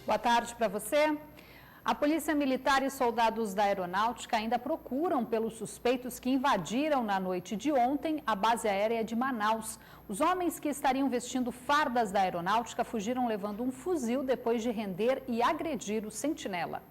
Boa tarde para você. A Polícia Militar e soldados da Aeronáutica ainda procuram pelos suspeitos que invadiram na noite de ontem a base aérea de Manaus. Os homens que estariam vestindo fardas da Aeronáutica fugiram levando um fuzil depois de render e agredir o sentinela.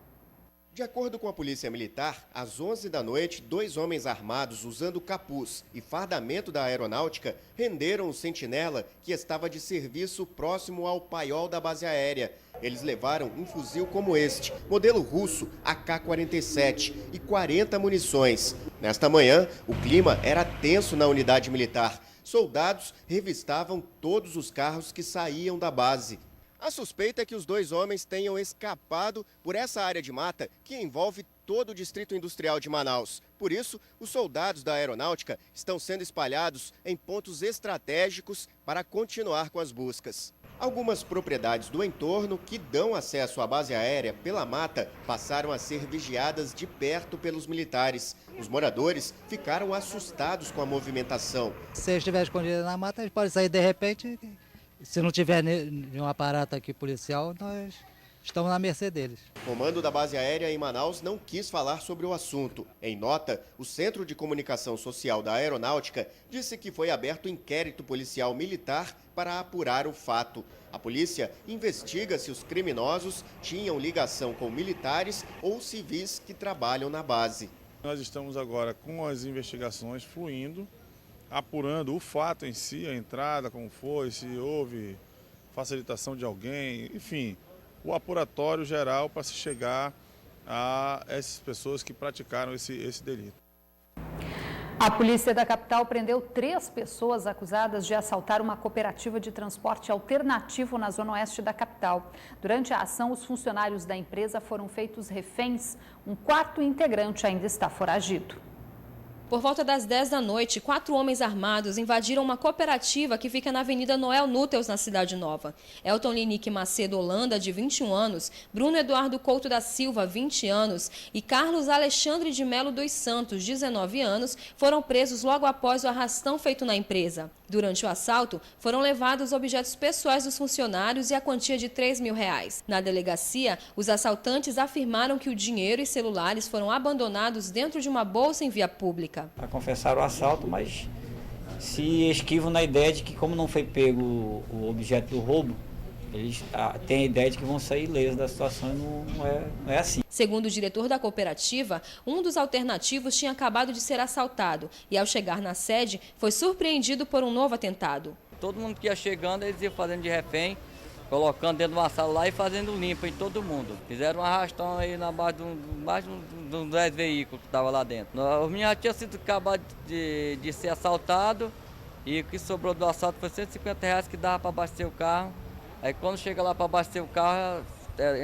De acordo com a Polícia Militar, às 11 da noite, 2 homens armados usando capuz e fardamento da Aeronáutica renderam o sentinela que estava de serviço próximo ao paiol da base aérea. Eles levaram um fuzil como este, modelo russo AK-47 e 40 munições. Nesta manhã, o clima era tenso na unidade militar. Soldados revistavam todos os carros que saíam da base. A suspeita é que os 2 homens tenham escapado por essa área de mata que envolve todo o Distrito Industrial de Manaus. Por isso, os soldados da Aeronáutica estão sendo espalhados em pontos estratégicos para continuar com as buscas. Algumas propriedades do entorno que dão acesso à base aérea pela mata passaram a ser vigiadas de perto pelos militares. Os moradores ficaram assustados com a movimentação. Se eles estiverem escondidos na mata, eles podem sair de repente. Se não tiver nenhum aparato aqui policial, nós estamos na mercê deles. O comando da base aérea em Manaus não quis falar sobre o assunto. Em nota, o Centro de Comunicação Social da Aeronáutica disse que foi aberto inquérito policial militar para apurar o fato. A polícia investiga se os criminosos tinham ligação com militares ou civis que trabalham na base. Nós estamos agora com as investigações fluindo, apurando o fato em si, a entrada, como foi, se houve facilitação de alguém, enfim, o apuratório geral para se chegar a essas pessoas que praticaram esse delito. A polícia da capital prendeu 3 pessoas acusadas de assaltar uma cooperativa de transporte alternativo na zona oeste da capital. Durante a ação, os funcionários da empresa foram feitos reféns. Um 4º integrante ainda está foragido. Por volta das 10 da noite, 4 homens armados invadiram uma cooperativa que fica na Avenida Noel Núteus, na Cidade Nova. Elton Linique Macedo Holanda, de 21 anos, Bruno Eduardo Couto da Silva, 20 anos, e Carlos Alexandre de Melo dos Santos, 19 anos, foram presos logo após o arrastão feito na empresa. Durante o assalto, foram levados objetos pessoais dos funcionários e a quantia de R$3.000. Na delegacia, os assaltantes afirmaram que o dinheiro e celulares foram abandonados dentro de uma bolsa em via pública. Para confessar o assalto, mas se esquivam na ideia de que, como não foi pego o objeto do roubo, eles têm a ideia de que vão sair ilesos da situação e não é assim. Segundo o diretor da cooperativa, um dos alternativos tinha acabado de ser assaltado e, ao chegar na sede, foi surpreendido por um novo atentado. Todo mundo que ia chegando, eles iam fazendo de refém, colocando dentro de uma sala lá e fazendo limpa em todo mundo. Fizeram um arrastão aí na base de uns 10 veículos que estavam lá dentro. Os meninos já tinham sido acabado de ser assaltado e o que sobrou do assalto foi R$150 que dava para abastecer o carro. Aí quando chega lá para abastecer o carro,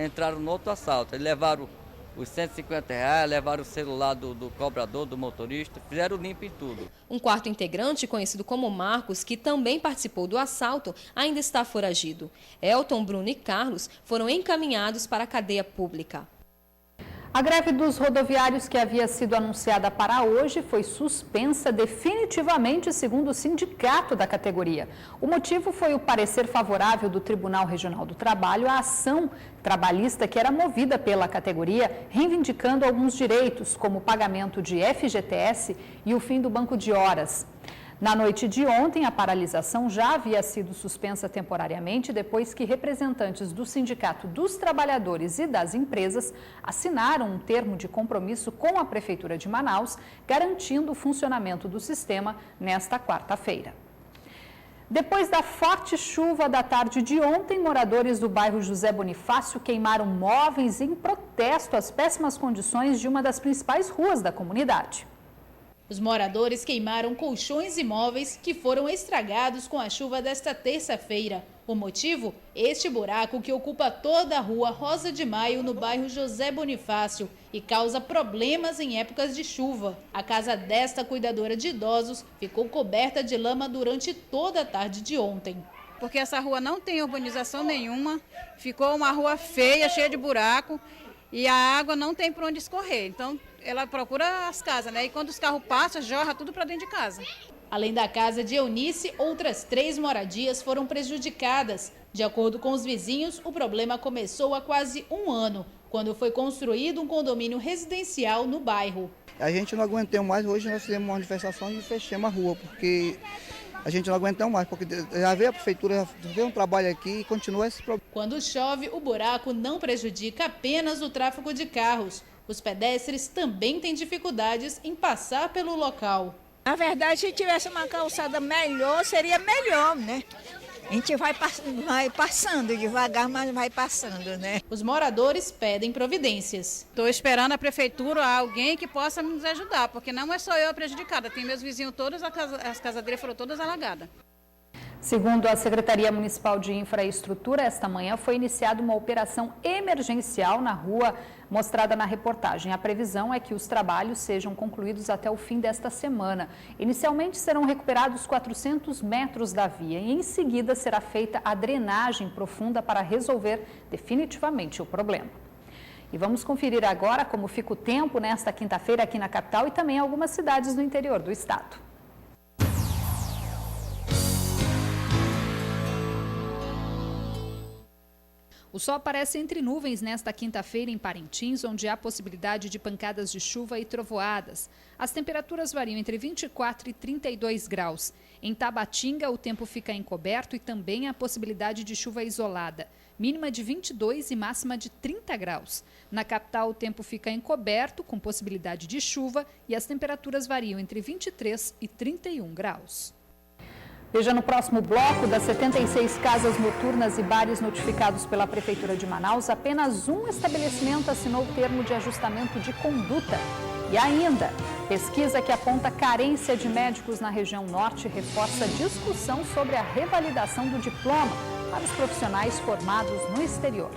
entraram no outro assalto. Eles levaram os R$150, levaram o celular do cobrador, do motorista, fizeram limpo em tudo. Um 4º integrante, conhecido como Marcos, que também participou do assalto, ainda está foragido. Elton, Bruno e Carlos foram encaminhados para a cadeia pública. A greve dos rodoviários que havia sido anunciada para hoje foi suspensa definitivamente, segundo o sindicato da categoria. O motivo foi o parecer favorável do Tribunal Regional do Trabalho à ação trabalhista que era movida pela categoria, reivindicando alguns direitos, como o pagamento de FGTS e o fim do banco de horas. Na noite de ontem, a paralisação já havia sido suspensa temporariamente depois que representantes do Sindicato dos Trabalhadores e das Empresas assinaram um termo de compromisso com a Prefeitura de Manaus, garantindo o funcionamento do sistema nesta quarta-feira. Depois da forte chuva da tarde de ontem, moradores do bairro José Bonifácio queimaram móveis em protesto às péssimas condições de uma das principais ruas da comunidade. Os moradores queimaram colchões e móveis que foram estragados com a chuva desta terça-feira. O motivo? Este buraco que ocupa toda a rua Rosa de Maio, no bairro José Bonifácio, e causa problemas em épocas de chuva. A casa desta cuidadora de idosos ficou coberta de lama durante toda a tarde de ontem. Porque essa rua não tem urbanização nenhuma, ficou uma rua feia, cheia de buraco, e a água não tem por onde escorrer. Então, ela procura as casas, né? E quando os carros passam, jorra tudo para dentro de casa. Além da casa de Eunice, outras 3 moradias foram prejudicadas. De acordo com os vizinhos, o problema começou há quase um ano, quando foi construído um condomínio residencial no bairro. A gente não aguentou mais, hoje nós fizemos uma manifestação e fechamos a rua, porque a gente não aguentou mais, porque já veio a prefeitura, já veio um trabalho aqui e continua esse problema. Quando chove, o buraco não prejudica apenas o tráfego de carros. Os pedestres também têm dificuldades em passar pelo local. Na verdade, se tivesse uma calçada melhor, seria melhor, né? A gente vai passando devagar, mas vai passando, né? Os moradores pedem providências. Estou esperando a prefeitura, alguém que possa nos ajudar, porque não é só eu a prejudicada, tem meus vizinhos todos, as casas dele foram todas alagadas. Segundo a Secretaria Municipal de Infraestrutura, esta manhã foi iniciada uma operação emergencial na rua mostrada na reportagem. A previsão é que os trabalhos sejam concluídos até o fim desta semana. Inicialmente serão recuperados 400 metros da via e em seguida será feita a drenagem profunda para resolver definitivamente o problema. E vamos conferir agora como fica o tempo nesta quinta-feira aqui na capital e também em algumas cidades do interior do estado. O sol aparece entre nuvens nesta quinta-feira em Parintins, onde há possibilidade de pancadas de chuva e trovoadas. As temperaturas variam entre 24 e 32 graus. Em Tabatinga, o tempo fica encoberto e também há possibilidade de chuva isolada. Mínima de 22 e máxima de 30 graus. Na capital, o tempo fica encoberto, com possibilidade de chuva, e as temperaturas variam entre 23 e 31 graus. Veja no próximo bloco, das 76 casas noturnas e bares notificados pela Prefeitura de Manaus, apenas um estabelecimento assinou o termo de ajustamento de conduta. E ainda, pesquisa que aponta carência de médicos na região norte reforça a discussão sobre a revalidação do diploma para os profissionais formados no exterior.